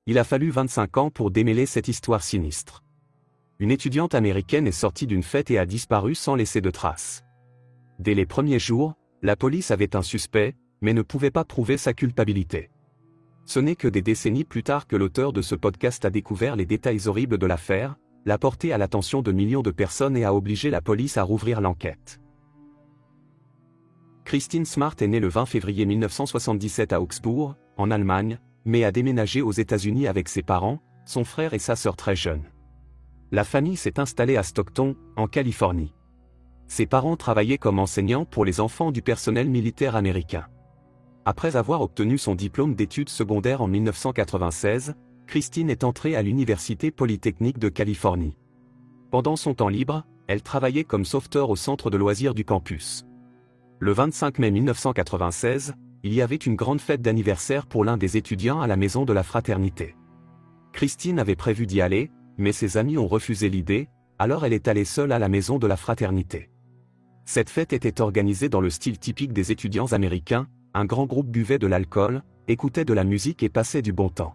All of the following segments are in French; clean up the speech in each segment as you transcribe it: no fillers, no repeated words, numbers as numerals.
Il a fallu 25 ans pour démêler cette histoire sinistre. Une étudiante américaine est sortie d'une fête et a disparu sans laisser de traces. Dès les premiers jours, la police avait un suspect, mais ne pouvait pas prouver sa culpabilité. Ce n'est que des décennies plus tard que l'auteur de ce podcast a découvert les détails horribles de l'affaire, l'a porté à l'attention de millions de personnes et a obligé la police à rouvrir l'enquête. Christine Smart est née le 20 février 1977 à Augsbourg, en Allemagne, mais a déménagé aux États-Unis avec ses parents, son frère et sa sœur très jeunes. La famille s'est installée à Stockton, en Californie. Ses parents travaillaient comme enseignants pour les enfants du personnel militaire américain. Après avoir obtenu son diplôme d'études secondaires en 1996, Christine est entrée à l'Université Polytechnique de Californie. Pendant son temps libre, elle travaillait comme sauveteur au centre de loisirs du campus. Le 25 mai 1996, il y avait une grande fête d'anniversaire pour l'un des étudiants à la maison de la fraternité. Christine avait prévu d'y aller, mais ses amis ont refusé l'idée, alors elle est allée seule à la maison de la fraternité. Cette fête était organisée dans le style typique des étudiants américains, un grand groupe buvait de l'alcool, écoutait de la musique et passait du bon temps.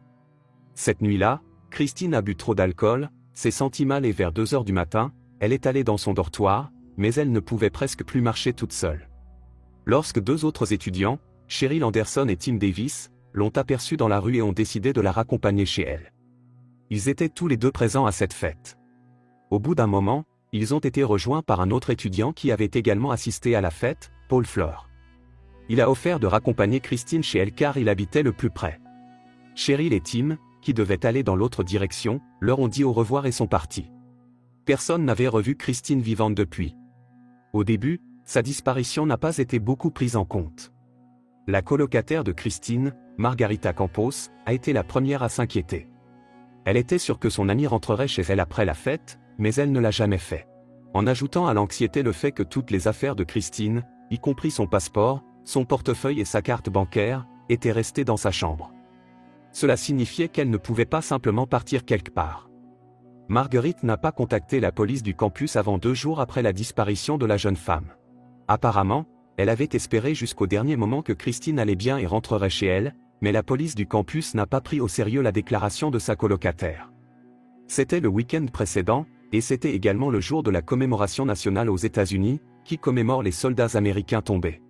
Cette nuit-là, Christine a bu trop d'alcool, s'est sentie mal et vers 2 heures du matin, elle est allée dans son dortoir, mais elle ne pouvait presque plus marcher toute seule. Lorsque 2 autres étudiants, Cheryl Anderson et Tim Davis, l'ont aperçue dans la rue et ont décidé de la raccompagner chez elle. Ils étaient tous les deux présents à cette fête. Au bout d'un moment, ils ont été rejoints par un autre étudiant qui avait également assisté à la fête, Paul Flohr. Il a offert de raccompagner Christine chez elle car il habitait le plus près. Cheryl et Tim, qui devaient aller dans l'autre direction, leur ont dit au revoir et sont partis. Personne n'avait revu Christine vivante depuis. Au début, sa disparition n'a pas été beaucoup prise en compte. La colocataire de Christine, Margarita Campos, a été la première à s'inquiéter. Elle était sûre que son amie rentrerait chez elle après la fête, mais elle ne l'a jamais fait. En ajoutant à l'anxiété le fait que toutes les affaires de Christine, y compris son passeport, son portefeuille et sa carte bancaire, étaient restées dans sa chambre. Cela signifiait qu'elle ne pouvait pas simplement partir quelque part. Marguerite n'a pas contacté la police du campus avant 2 jours après la disparition de la jeune femme. Apparemment, elle avait espéré jusqu'au dernier moment que Christine allait bien et rentrerait chez elle, mais la police du campus n'a pas pris au sérieux la déclaration de sa colocataire. C'était le week-end précédent, et c'était également le jour de la commémoration nationale aux États-Unis, qui commémore les soldats américains tombés.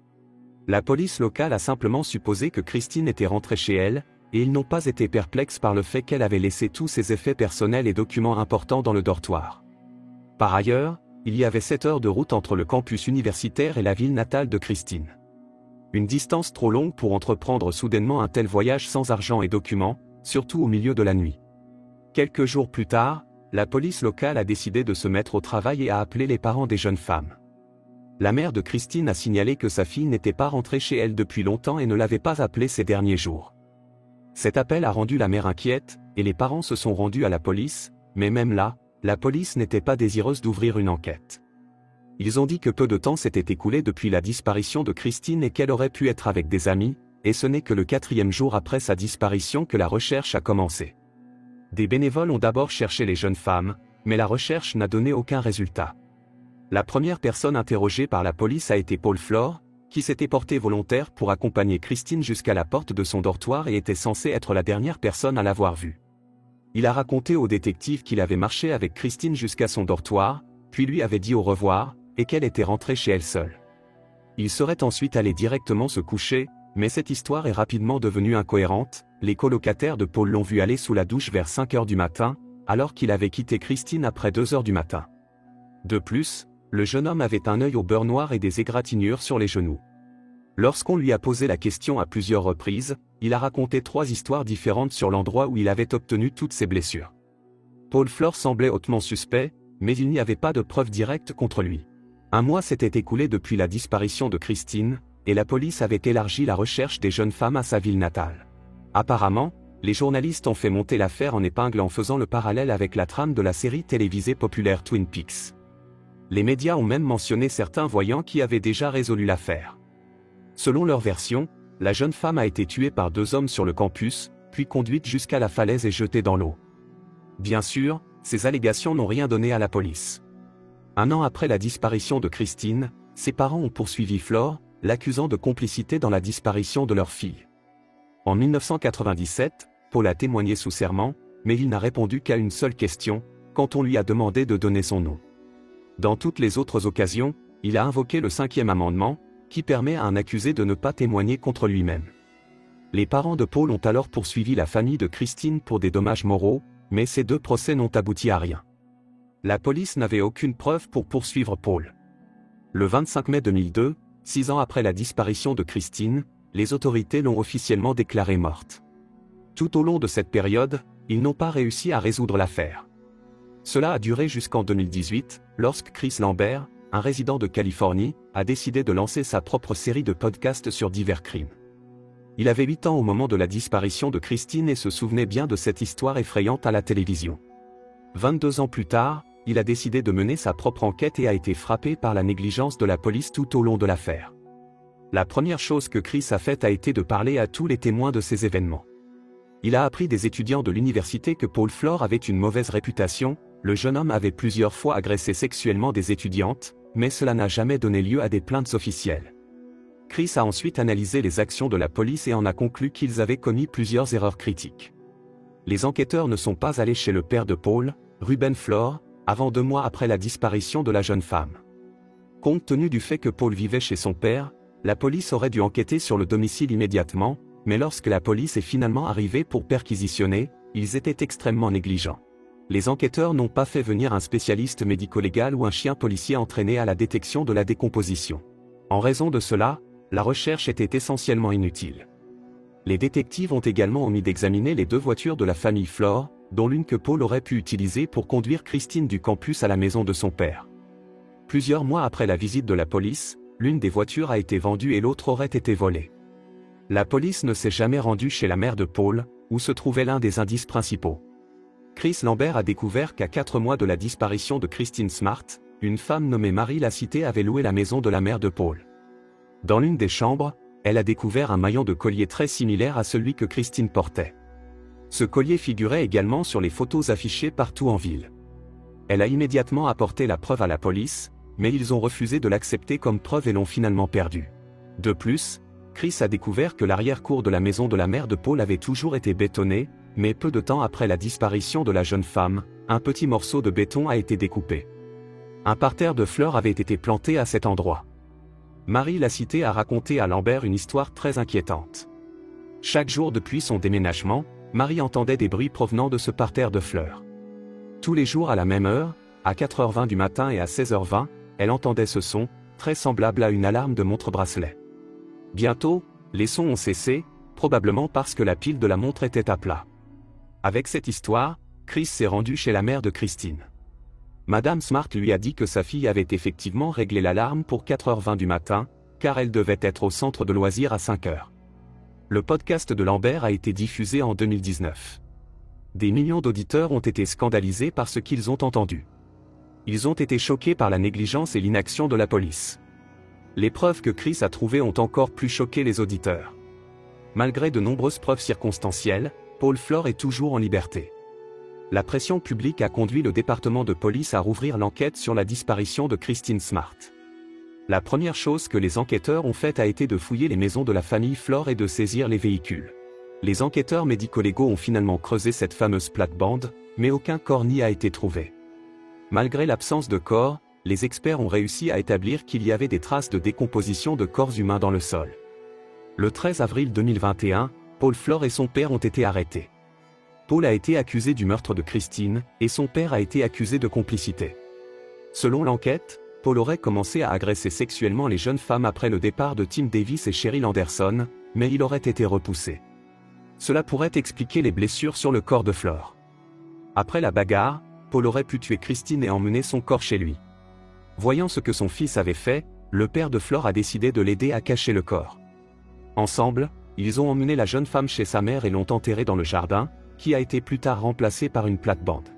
La police locale a simplement supposé que Christine était rentrée chez elle, et ils n'ont pas été perplexes par le fait qu'elle avait laissé tous ses effets personnels et documents importants dans le dortoir. Par ailleurs, il y avait 7 heures de route entre le campus universitaire et la ville natale de Christine. Une distance trop longue pour entreprendre soudainement un tel voyage sans argent et documents, surtout au milieu de la nuit. Quelques jours plus tard, la police locale a décidé de se mettre au travail et a appelé les parents des jeunes femmes. La mère de Christine a signalé que sa fille n'était pas rentrée chez elle depuis longtemps et ne l'avait pas appelée ces derniers jours. Cet appel a rendu la mère inquiète, et les parents se sont rendus à la police, mais même là, la police n'était pas désireuse d'ouvrir une enquête. Ils ont dit que peu de temps s'était écoulé depuis la disparition de Christine et qu'elle aurait pu être avec des amis, et ce n'est que le 4e jour après sa disparition que la recherche a commencé. Des bénévoles ont d'abord cherché les jeunes femmes, mais la recherche n'a donné aucun résultat. La première personne interrogée par la police a été Paul Flohr, qui s'était porté volontaire pour accompagner Christine jusqu'à la porte de son dortoir et était censé être la dernière personne à l'avoir vue. Il a raconté au détective qu'il avait marché avec Christine jusqu'à son dortoir, puis lui avait dit au revoir, et qu'elle était rentrée chez elle seule. Il serait ensuite allé directement se coucher, mais cette histoire est rapidement devenue incohérente. Les colocataires de Paul l'ont vu aller sous la douche vers 5 heures du matin, alors qu'il avait quitté Christine après 2 heures du matin. De plus, le jeune homme avait un œil au beurre noir et des égratignures sur les genoux. Lorsqu'on lui a posé la question à plusieurs reprises, il a raconté 3 histoires différentes sur l'endroit où il avait obtenu toutes ses blessures. Paul Flohr semblait hautement suspect, mais il n'y avait pas de preuves directes contre lui. 1 mois s'était écoulé depuis la disparition de Christine, et la police avait élargi la recherche des jeunes femmes à sa ville natale. Apparemment, les journalistes ont fait monter l'affaire en épingle en faisant le parallèle avec la trame de la série télévisée populaire Twin Peaks. Les médias ont même mentionné certains voyants qui avaient déjà résolu l'affaire. Selon leur version, la jeune femme a été tuée par 2 hommes sur le campus, puis conduite jusqu'à la falaise et jetée dans l'eau. Bien sûr, ces allégations n'ont rien donné à la police. 1 an après la disparition de Christine, ses parents ont poursuivi Flohr, l'accusant de complicité dans la disparition de leur fille. En 1997, Paul a témoigné sous serment, mais il n'a répondu qu'à une seule question, quand on lui a demandé de donner son nom. Dans toutes les autres occasions, il a invoqué le 5e amendement, qui permet à un accusé de ne pas témoigner contre lui-même. Les parents de Paul ont alors poursuivi la famille de Christine pour des dommages moraux, mais ces 2 procès n'ont abouti à rien. La police n'avait aucune preuve pour poursuivre Paul. Le 25 mai 2002, 6 ans après la disparition de Christine, les autorités l'ont officiellement déclarée morte. Tout au long de cette période, ils n'ont pas réussi à résoudre l'affaire. Cela a duré jusqu'en 2018, lorsque Chris Lambert, un résident de Californie, a décidé de lancer sa propre série de podcasts sur divers crimes. Il avait 8 ans au moment de la disparition de Christine et se souvenait bien de cette histoire effrayante à la télévision. 22 ans plus tard, il a décidé de mener sa propre enquête et a été frappé par la négligence de la police tout au long de l'affaire. La première chose que Chris a faite a été de parler à tous les témoins de ces événements. Il a appris des étudiants de l'université que Paul Flore avait une mauvaise réputation. Le jeune homme avait plusieurs fois agressé sexuellement des étudiantes, mais cela n'a jamais donné lieu à des plaintes officielles. Chris a ensuite analysé les actions de la police et en a conclu qu'ils avaient commis plusieurs erreurs critiques. Les enquêteurs ne sont pas allés chez le père de Paul, Ruben Flore, avant 2 mois après la disparition de la jeune femme. Compte tenu du fait que Paul vivait chez son père, la police aurait dû enquêter sur le domicile immédiatement, mais lorsque la police est finalement arrivée pour perquisitionner, ils étaient extrêmement négligents. Les enquêteurs n'ont pas fait venir un spécialiste médico-légal ou un chien policier entraîné à la détection de la décomposition. En raison de cela, la recherche était essentiellement inutile. Les détectives ont également omis d'examiner les 2 voitures de la famille Flore, dont l'une que Paul aurait pu utiliser pour conduire Christine du campus à la maison de son père. Plusieurs mois après la visite de la police, l'une des voitures a été vendue et l'autre aurait été volée. La police ne s'est jamais rendue chez la mère de Paul, où se trouvait l'un des indices principaux. Chris Lambert a découvert qu'à 4 mois de la disparition de Christine Smart, une femme nommée Marie Lacité avait loué la maison de la mère de Paul. Dans l'une des chambres, elle a découvert un maillon de collier très similaire à celui que Christine portait. Ce collier figurait également sur les photos affichées partout en ville. Elle a immédiatement apporté la preuve à la police, mais ils ont refusé de l'accepter comme preuve et l'ont finalement perdue. De plus, Chris a découvert que l'arrière-cour de la maison de la mère de Paul avait toujours été bétonnée, mais peu de temps après la disparition de la jeune femme, un petit morceau de béton a été découpé. Un parterre de fleurs avait été planté à cet endroit. Marie Lacité a raconté à Lambert une histoire très inquiétante. Chaque jour depuis son déménagement, Marie entendait des bruits provenant de ce parterre de fleurs. Tous les jours à la même heure, à 4h20 du matin et à 16h20, elle entendait ce son, très semblable à une alarme de montre-bracelet. Bientôt, les sons ont cessé, probablement parce que la pile de la montre était à plat. Avec cette histoire, Chris s'est rendu chez la mère de Christine. Madame Smart lui a dit que sa fille avait effectivement réglé l'alarme pour 4h20 du matin, car elle devait être au centre de loisirs à 5h. Le podcast de Lambert a été diffusé en 2019. Des millions d'auditeurs ont été scandalisés par ce qu'ils ont entendu. Ils ont été choqués par la négligence et l'inaction de la police. Les preuves que Chris a trouvées ont encore plus choqué les auditeurs. Malgré de nombreuses preuves circonstancielles, Paul Flore est toujours en liberté. La pression publique a conduit le département de police à rouvrir l'enquête sur la disparition de Christine Smart. La première chose que les enquêteurs ont faite a été de fouiller les maisons de la famille Flore et de saisir les véhicules. Les enquêteurs médico-légaux ont finalement creusé cette fameuse plate-bande, mais aucun corps n'y a été trouvé. Malgré l'absence de corps, les experts ont réussi à établir qu'il y avait des traces de décomposition de corps humains dans le sol. Le 13 avril 2021, Paul Flore et son père ont été arrêtés. Paul a été accusé du meurtre de Christine, et son père a été accusé de complicité. Selon l'enquête, Paul aurait commencé à agresser sexuellement les jeunes femmes après le départ de Tim Davis et Cheryl Anderson, mais il aurait été repoussé. Cela pourrait expliquer les blessures sur le corps de Flore. Après la bagarre, Paul aurait pu tuer Christine et emmener son corps chez lui. Voyant ce que son fils avait fait, le père de Flore a décidé de l'aider à cacher le corps. Ensemble, ils ont emmené la jeune femme chez sa mère et l'ont enterrée dans le jardin, qui a été plus tard remplacé par une plate-bande.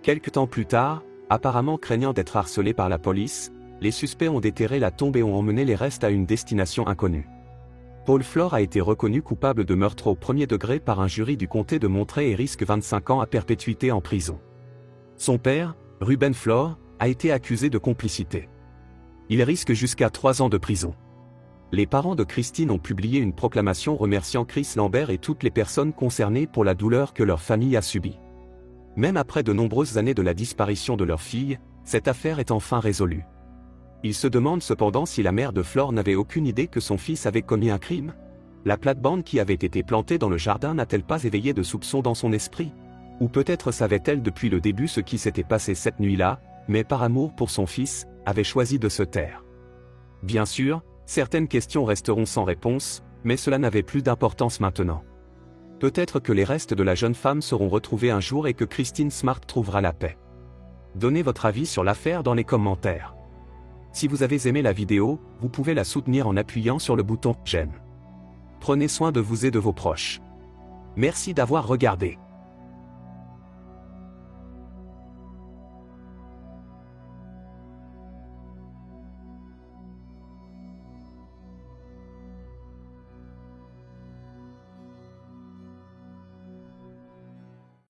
Quelque temps plus tard, apparemment craignant d'être harcelés par la police, les suspects ont déterré la tombe et ont emmené les restes à une destination inconnue. Paul Flore a été reconnu coupable de meurtre au premier degré par un jury du comté de Monterey et risque 25 ans à perpétuité en prison. Son père, Ruben Flore, a été accusé de complicité. Il risque jusqu'à 3 ans de prison. Les parents de Christine ont publié une proclamation remerciant Chris Lambert et toutes les personnes concernées pour la douleur que leur famille a subie. Même après de nombreuses années de la disparition de leur fille, cette affaire est enfin résolue. Ils se demandent cependant si la mère de Flore n'avait aucune idée que son fils avait commis un crime. La plate-bande qui avait été plantée dans le jardin n'a-t-elle pas éveillé de soupçons dans son esprit? Ou peut-être savait-elle depuis le début ce qui s'était passé cette nuit-là, mais par amour pour son fils, avait choisi de se taire. Bien sûr, certaines questions resteront sans réponse, mais cela n'avait plus d'importance maintenant. Peut-être que les restes de la jeune femme seront retrouvés un jour et que Christine Smart trouvera la paix. Donnez votre avis sur l'affaire dans les commentaires. Si vous avez aimé la vidéo, vous pouvez la soutenir en appuyant sur le bouton « J'aime ». Prenez soin de vous et de vos proches. Merci d'avoir regardé.